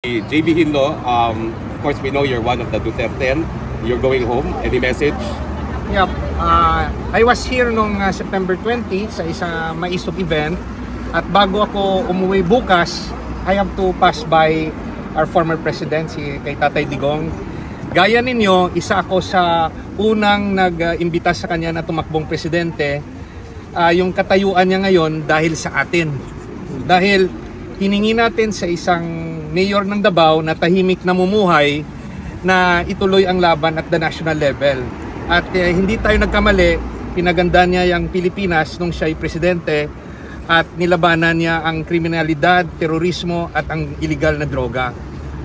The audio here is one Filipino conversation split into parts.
JB Hindo, of course we know you're one of the Duterte. You're going home. Any message? Yep. I was here noong September 20 sa isang maisog event. At bago ako umuwi bukas, I have to pass by our former president, si kay Tatay Digong. Gaya ninyo, isa ako sa unang nag-imbita sa kanya na tumakbong presidente. Yung katayuan niya ngayon dahil sa atin. Dahil hiningi natin sa isang mayor ng Davao na tahimik na mumuhay na ituloy ang laban at the national level. At hindi tayo nagkamali, pinaganda niya yung Pilipinas nung siya'y presidente at nilabanan niya ang kriminalidad, terorismo at ang illegal na droga.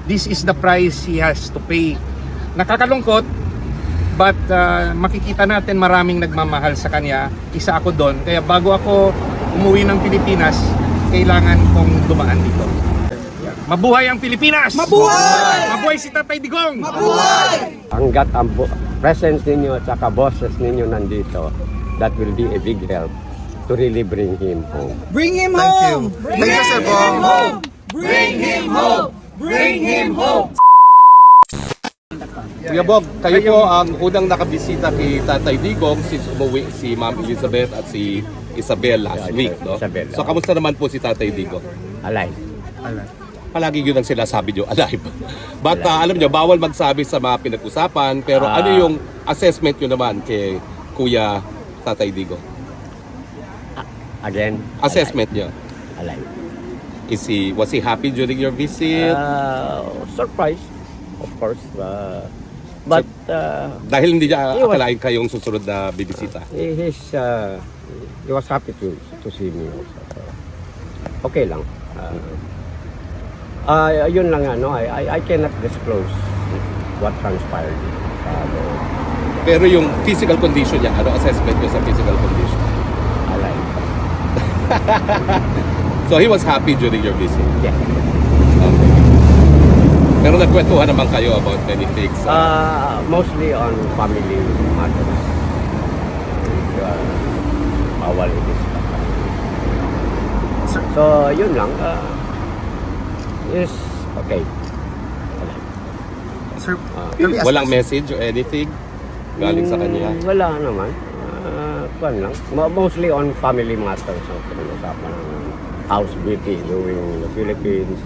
This is the price he has to pay. Nakakalungkot, but makikita natin maraming nagmamahal sa kanya. Isa ako doon. Kaya bago ako umuwi ng Pilipinas, kailangan kong dumaan dito. Mabuhay ang Pilipinas! Mabuhay! Mabuhay si Tatay Digong! Mabuhay! Hanggat ang presence ninyo at saka bosses ninyo nandito, that will be a big help to really bring him home. Bring him Thank home! you. Bring Thank you, Sir him Bong. home! Bring him home! Bring him home! Kuya Bog, kayo po ang unang nakabisita kay Tatay Digong since umuwi si Ma'am Elizabeth at si Isabel last week, no? Isabel. So kamusta naman po si Tatay Digong? Alive. Palagi yun ang sinasabi nyo, alive. But alam nyo, bawal magsabi sa mga pinag-usapan, pero ano yung assessment nyo naman kay Kuya Tatay Digong? Again, Assessment nyo. alive. Was he happy during your visit? Surprised, of course. But Dahil hindi niya he was- akalain kayong susunod na bibisita. he was happy to see me also. So, okay lang. Yun lang I cannot disclose what transpired. Pero yung physical condition niya, ano assessment niyo sa physical condition? Alive. So he was happy during your visit? Yeah. Okay. Pero nagkwentuhan naman kayo about many things? Mostly on family matters. Bawal i-discuss. So, yun lang. Is okay. Sir, Walang message or anything galing sa kanya? Wala naman. Kwan lang. Mostly on family matters. So, pinag-usapan ng house beauty doing in the Philippines,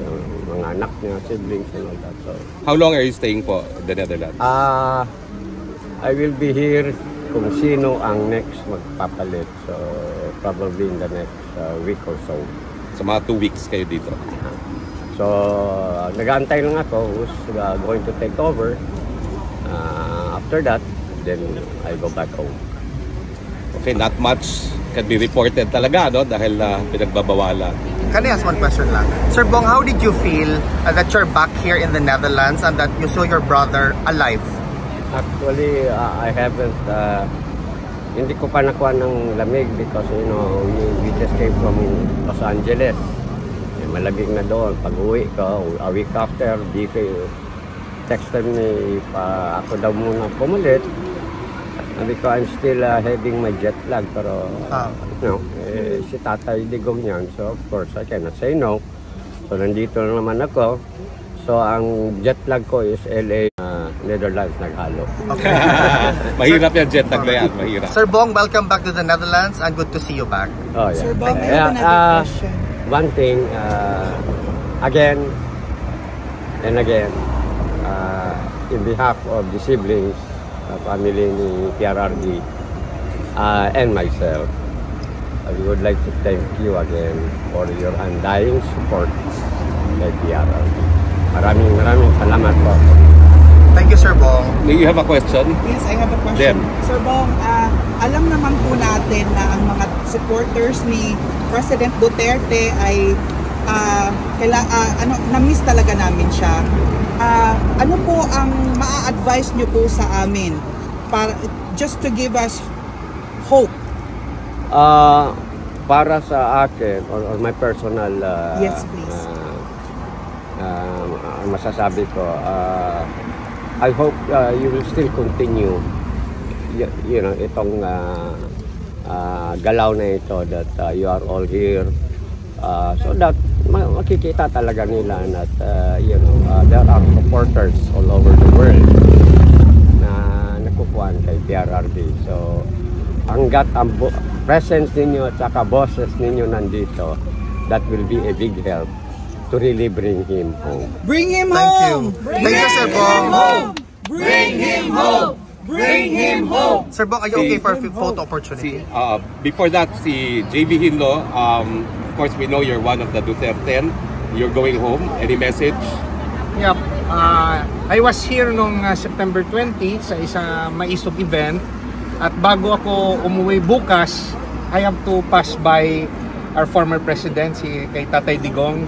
mga anak niya, siblings and all that. So, How long are you staying po in the Netherlands? I will be here kung sino ang next magpapalit. So, probably in the next week or so. Sa mga 2 weeks kayo dito? So, nag-aantay lang ako who's going to take over. After that, then I go back home. Okay, not much can be reported talaga, no? Dahil pinagbabawalan. Can I ask one question lang? Sir Bong, how did you feel that you're back here in the Netherlands and that you saw your brother alive? Actually, I haven't, hindi ko pa nakuha ng lamig because, we just came from Los Angeles. Malamig na doon. Pag uwi ko, a week after, di kayo texted me pa ako daw muna pumalit. Sabi ko, I'm still having my jet lag. Pero, si Tatay Digong yan. So, of course, I cannot say no. So, nandito na naman ako. So, ang jet lag ko is LA, Netherlands, naghalo. Okay. Mahirap yung jet lag na yan, mahirap. Sir Bong, welcome back to the Netherlands and good to see you back. Oh, yeah. Sir Bong, I have another question. One thing, again and again, in behalf of the siblings, family ni PRRD, and myself, I would like to thank you again for your undying support kay PRRD. Maraming salamat po. Thank you, Sir Bong. May you have a question? Yes, I have a question. Sir Bong, alam naman po natin na ang mga supporters ni President Duterte ay na-miss talaga namin siya. Ano po ang maa-advise niyo po sa amin para just to give us hope? Para sa akin, or my personal Yes, please. masasabi ko, I hope you will still continue itong galaw na ito that you are all here so that makikita talaga nila that there are supporters all over the world na nakukuhan kay PRRD. So hanggat ang presence ninyo at saka bosses ninyo nandito, that will be a big help to really bring him home. Bring him Thank you. home! Thank you, Sir Bong. Bring him home! Bring him home! Sir Bong, are you okay for a photo opportunity? Before that, si JB Hinlo, of course we know you're one of the Duterte. You're going home. Any message? Yep. I was here nung September 20 sa isang maisog event, at bago ako umuwi bukas, I have to pass by our former president, si kay Tatay Digong.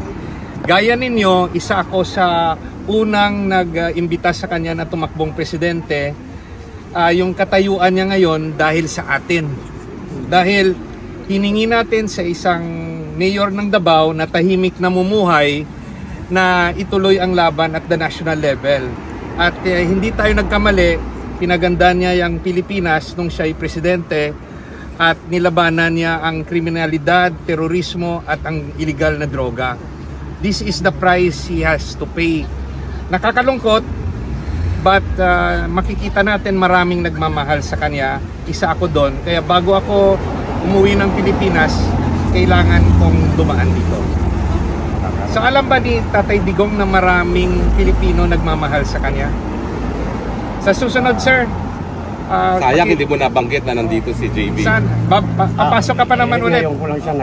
Gaya ninyo, isa ako sa unang nag-imbita sa kanya na tumakbong presidente. Yung katayuan niya ngayon dahil sa atin. Dahil hiningi natin sa isang mayor ng Davao na tahimik na mumuhay na ituloy ang laban at the national level. At hindi tayo nagkamali, pinagandaan niya yung Pilipinas nung siya ay presidente at nilabanan niya ang kriminalidad, terorismo at ang illegal na droga. This is the price he has to pay. Nakakalungkot, but makikita natin maraming nagmamahal sa kanya. Isa ako doon. Kaya bago ako umuwi ng Pilipinas, kailangan kong dumaan dito. So alam ba ni Tatay Digong na maraming Pilipino nagmamahal sa kanya? Sa susunod, sir, Sayang hindi mo nabanggit na nandito si JB. Papasok ka pa naman ulit.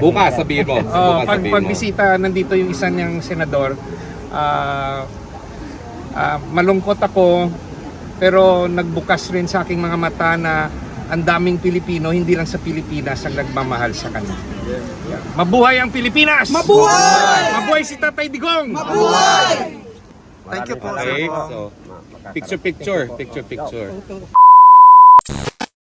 Bukas sabihin mo. Bukas sabihin mo. Pagbisita, nandito yung isa niyang senador. Malungkot ako, pero nagbukas rin sa aking mga mata na ang daming Pilipino, hindi lang sa Pilipinas, ang nagmamahal sa kanya. Yeah. Mabuhay ang Pilipinas! Mabuhay! Mabuhay si Tatay Digong! Mabuhay! Thank you po, Okay, Sir Bong. so picture.